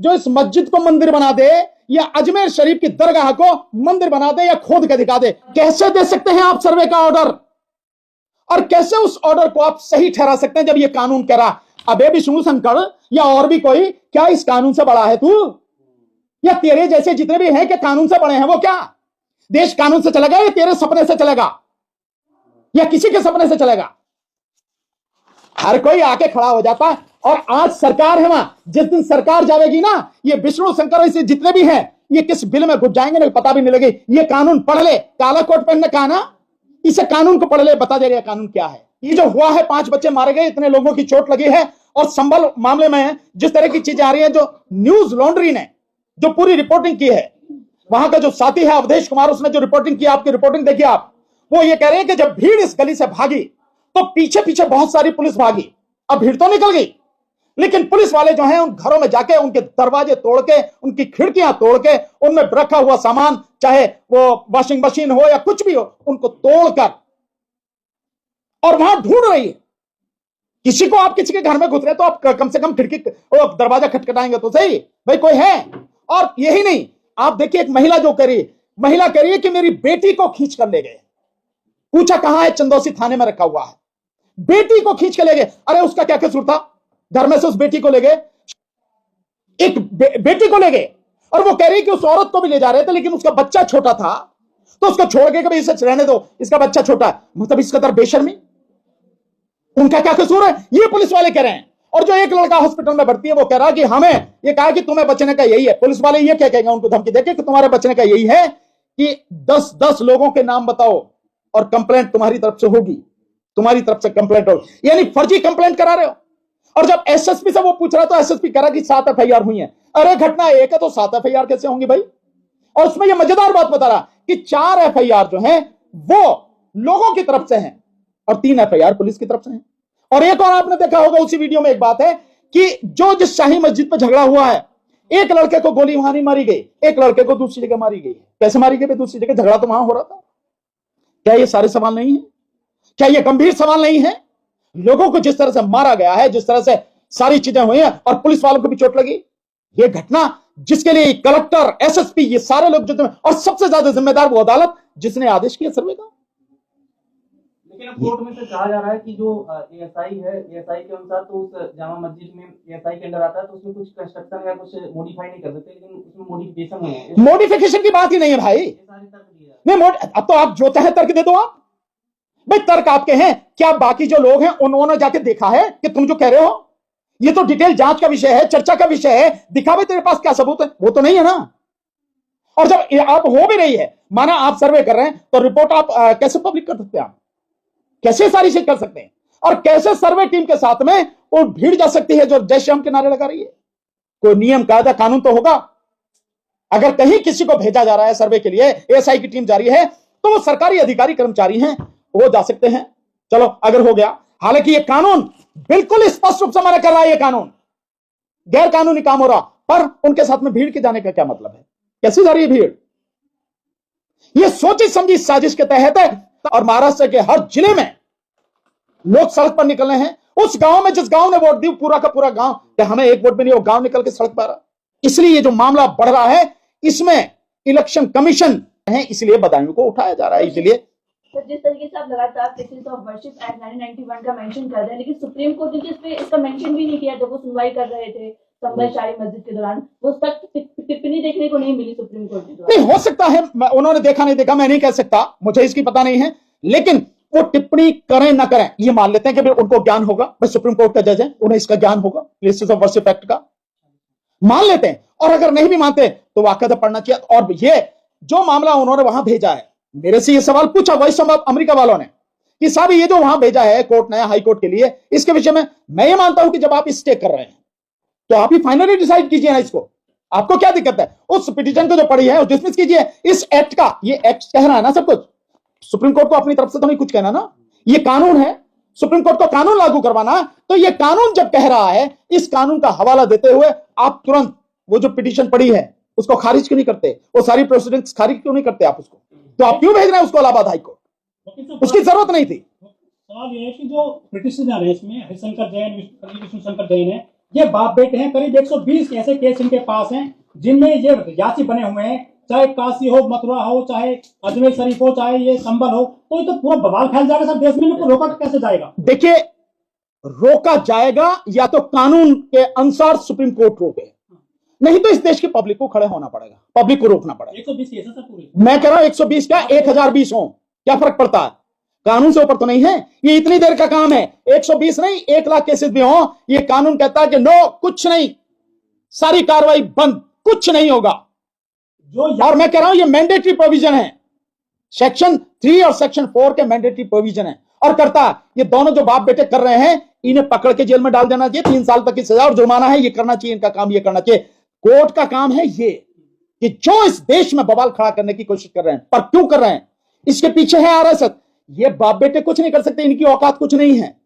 जो इस मस्जिद को मंदिर बना दे या अजमेर शरीफ की दरगाह को मंदिर बना दे या खोद के दिखा दे, कैसे दे सकते हैं आप सर्वे का ऑर्डर? और कैसे उस ऑर्डर को आप सही ठहरा सकते हैं जब ये कानून कह रहा? अबे विष्णु शंकर या और भी कोई, क्या इस कानून से बड़ा है तू? या तेरे जैसे जितने भी हैं कि कानून से बड़े हैं, वो क्या देश कानून से चलेगा या तेरे सपने से चलेगा या किसी के सपने से चलेगा? हर कोई आके खड़ा हो जाता है। और आज सरकार है वहां, जिस दिन सरकार जाएगी ना, ये विष्णु शंकर ऐसे जितने भी हैं, ये किस बिल में घुस जाएंगे ना पता भी नहीं लगे। ये कानून पढ़ ले, काला कोट पहनने का ना, इसे कानून को पढ़ ले, बता दे रहे कानून क्या है। ये जो हुआ है, 5 बच्चे मारे गए, इतने लोगों की चोट लगी है, और संभल मामले में जिस तरह की चीजें आ रही है, जो न्यूज लॉन्ड्री ने जो पूरी रिपोर्टिंग की है, वहां का जो साथी है अवधेश कुमार, उसने जो रिपोर्टिंग की, आपकी रिपोर्टिंग देखिए आप, वो ये कह रहे हैं कि जब भीड़ इस गली से भागी तो पीछे पीछे बहुत सारी पुलिस भागी। अब भीड़ तो निकल गई, लेकिन पुलिस वाले जो हैं उन घरों में जाके उनके दरवाजे तोड़ के, उनकी खिड़कियां तोड़ के, उनमें रखा हुआ सामान, चाहे वो वॉशिंग मशीन हो या कुछ भी हो, उनको तोड़कर और वहां ढूंढ रही है। किसी को, आप किसी के घर में घुस रहे तो आप कम से कम खिड़की दरवाजा खटखटाएंगे तो सही, भाई कोई है। और यही नहीं, आप देखिए एक महिला जो कह रही है, महिला कह रही है कि मेरी बेटी को खींच कर ले गए। पूछा कहां है? चंदौसी थाने में रखा हुआ है। बेटी को खींच के ले गए। अरे उसका क्या कसूर था? घर में से उस बेटी को ले गए, एक बेटी को ले गए, और वो कह रही कि उस औरत को भी ले जा रहे थे, लेकिन उसका बच्चा छोटा था तो उसको छोड़ के कभी इसे रहने दो, इसका बच्चा छोटा है। मतलब इस कदर बेशर्मी, उनका क्या कसूर है? ये पुलिस वाले कह रहे हैं। और जो एक लड़का हॉस्पिटल में भर्ती है, वो कह रहा है कि हमें ये कहा कि तुम्हें बचने का यही है। पुलिस वाले ये क्या कहेंगे उनको धमकी देके कि तुम्हारे बचने का यही है कि 10-10 लोगों के नाम बताओ और कंप्लेंट तुम्हारी तरफ से होगी, तुम्हारी तरफ से कंप्लेंट होगी। यानी फर्जी कंप्लेंट करा रहे हो। और जब एसएसपी से वो पूछ रहा तो एसएसपी कह रहा कि 7 एफआईआर हुई है। अरे घटना एक है तो 7 एफआईआर कैसे होंगी भाई? और उसमें ये मजेदार बात बता रहा कि 4 एफआईआर जो है वो लोगों की तरफ से हैं और 3 एफआईआर पुलिस की तरफ से हैं। और एक और आपने देखा होगा उसी वीडियो में एक बात है कि जिस शाही मस्जिद पर झगड़ा हुआ है, एक लड़के को गोली वहां नहीं मारी गई, एक लड़के को दूसरी जगह मारी गई। कैसे मारी गई? दूसरी जगह झगड़ा तो वहां हो रहा था। क्या ये सारे सवाल नहीं है? क्या ये गंभीर सवाल नहीं है? लोगों को जिस तरह से मारा गया है, जिस तरह से सारी चीजें हुई हैं, और पुलिस वालों को भी चोट लगी, ये घटना जिसके लिए कलेक्टर, एसएसपी, ये सारे लोग जो, और सबसे ज्यादा जिम्मेदार वो अदालत जिसने आदेश किया सर्वे का। लेकिन अब कोर्ट में से कहा जा रहा है कि जो एएसआई है, एएसआई के अनुसार तो उस जामा मस्जिद में एएसआई के अंदर आता है तो उसमें कुछ कंस्ट्रक्शन या कुछ मॉडिफाई नहीं कर सकते, लेकिन उसमें मॉडिफिकेशन है। मॉडिफिकेशन की बात ही नहीं है भाई। नहीं, अब तो आप जो चाहे तर्क दे दो। आप भाई तर्क आपके हैं क्या? बाकी जो लोग हैं उन्होंने जाके देखा है कि तुम जो कह रहे हो? ये तो डिटेल जांच का विषय है, चर्चा का विषय है। दिखा भाई तेरे पास क्या सबूत है? वो तो नहीं है ना। और जब आप हो भी रही है, माना आप सर्वे कर रहे हैं, तो रिपोर्ट आप कैसे पब्लिक कर सकते हैं? आप कैसे सारी चीज कर सकते हैं? और कैसे सर्वे टीम के साथ में वो भीड़ जा सकती है जो जय श्याम के नारे लगा रही है? कोई नियम कायदा कानून तो होगा। अगर कहीं किसी को भेजा जा रहा है सर्वे के लिए, एएसआई की टीम जा रही है, तो वो सरकारी अधिकारी कर्मचारी हैं, वो जा सकते हैं। चलो अगर हो गया। हालांकि ये कानून बिल्कुल स्पष्ट रूप से मना कर रहा है, ये कानून गैर कानूनी काम हो रहा, पर उनके साथ में भीड़ के जाने का क्या मतलब है? कैसे जा रही है भीड़? ये सोची समझी साजिश के तहत है। और महाराष्ट्र के हर जिले में लोग सड़क पर निकले हैं। उस गांव में जिस गांव ने वोट दी, पूरा का पूरा गांव, क्या हमें एक वोट भी नहीं, वो गांव निकल के सड़क पर आ रहा। इसलिए ये जो मामला बढ़ रहा है, इसमें इलेक्शन कमीशन है, इसलिए बदायूं को उठाया जा रहा है। इसलिए सर, जिस तरीके से आप लगातार प्लेसेस ऑफ वर्शिप एक्ट 1991 का मेंशन कर रहे हैं, लेकिन सुप्रीम कोर्ट ने इस पे इसका मेंशन भी नहीं किया। जब वो सुनवाई कर रहे थे संभल शाही मस्जिद के दौरान, वो तक टिप्पणी देखने को नहीं मिली सुप्रीम कोर्ट की। नहीं हो सकता है उन्होंने देखा नहीं देखा, मैं नहीं कह सकता, मुझे इसकी पता नहीं है। लेकिन वो टिप्पणी करें ना करें, ये मान लेते हैं कि उनको ज्ञान होगा। भाई सुप्रीम कोर्ट का जज है, उन्हें इसका ज्ञान होगा, प्लेसेस ऑफ वर्शिप एक्ट का मान लेते हैं। और अगर नहीं भी मानते तो वाकई पढ़ना चाहिए। और ये जो मामला उन्होंने वहां भेजा है, मेरे से ये सवाल पूछा वही सवाल अमेरिका वालों ने कि साहब ये जो वहां भेजा है कोर्ट ने, हाई कोर्ट के लिए, इसके विषय में मैं ये मानता हूं कि जब आप स्टे कर रहे हैं तो आप ही फाइनली डिसाइड कीजिए ना इसको। आपको क्या दिक्कत है? उस पिटीशन को जो पड़ी है डिसमिस कीजिए। इस एक्ट का, ये एक्ट कह रहा है ना सब कुछ, सुप्रीम कोर्ट को अपनी तरफ से तो नहीं कुछ कहना ना। ये कानून है, सुप्रीम कोर्ट को कानून लागू करवाना। तो ये कानून जब कह रहा है, इस कानून का हवाला देते हुए आप तुरंत वो जो पिटीशन पड़ी है उसको खारिज क्यों नहीं करते? वो सारी प्रोसीडिंग्स खारिज क्यों नहीं करते आप उसको? तो आप क्यों भेज रहे हैं उसको इलाहाबाद हाई कोर्ट? उसकी जरूरत नहीं थी। सवाल ये है कि जो पिटिशनर है इसमें हरिशंकर जैन, विष्णु शंकर जैन है, ये बाप बेटे हैं, करीब 120 ऐसे केस इनके पास हैं जिनमें ये याची बने हुए हैं, चाहे काशी हो, मथुरा हो, चाहे अजमेर शरीफ हो, चाहे ये संबल हो, तो ये तो पूरा बवाल फैल जाएगा सर देश में। इनको रोका कैसे जाएगा? देखिए, रोका जाएगा या तो कानून के अनुसार सुप्रीम कोर्ट रोके, नहीं तो इस देश की पब्लिक को खड़े होना पड़ेगा, पब्लिक को रोकना पड़ेगा। 120 केस है सर पूरे। मैं कह रहा हूं 120 क्या 1020 हो, क्या फर्क पड़ता है? कानून से ऊपर तो नहीं है। ये इतनी देर का काम है, 120 नहीं 1 लाख केसेस भी हो, ये कानून कहता है कि नो, कुछ नहीं, सारी कार्रवाई बंद, कुछ नहीं होगा। और मैं कह रहा हूं ये मैंडेटरी प्रोविजन है, सेक्शन 3 और सेक्शन 4 के मैंडेटरी प्रोविजन है। और करता ये दोनों जो बाप बेटे कर रहे हैं, इन्हें पकड़ के जेल में डाल देना चाहिए, 3 साल तक की सजा और जुर्माना है, ये करना चाहिए, इनका काम ये करना चाहिए। कोर्ट का काम है ये कि जो इस देश में बवाल खड़ा करने की कोशिश कर रहे हैं, पर क्यों कर रहे हैं, इसके पीछे है आरएसएस। ये बाप बेटे कुछ नहीं कर सकते, इनकी औकात कुछ नहीं है।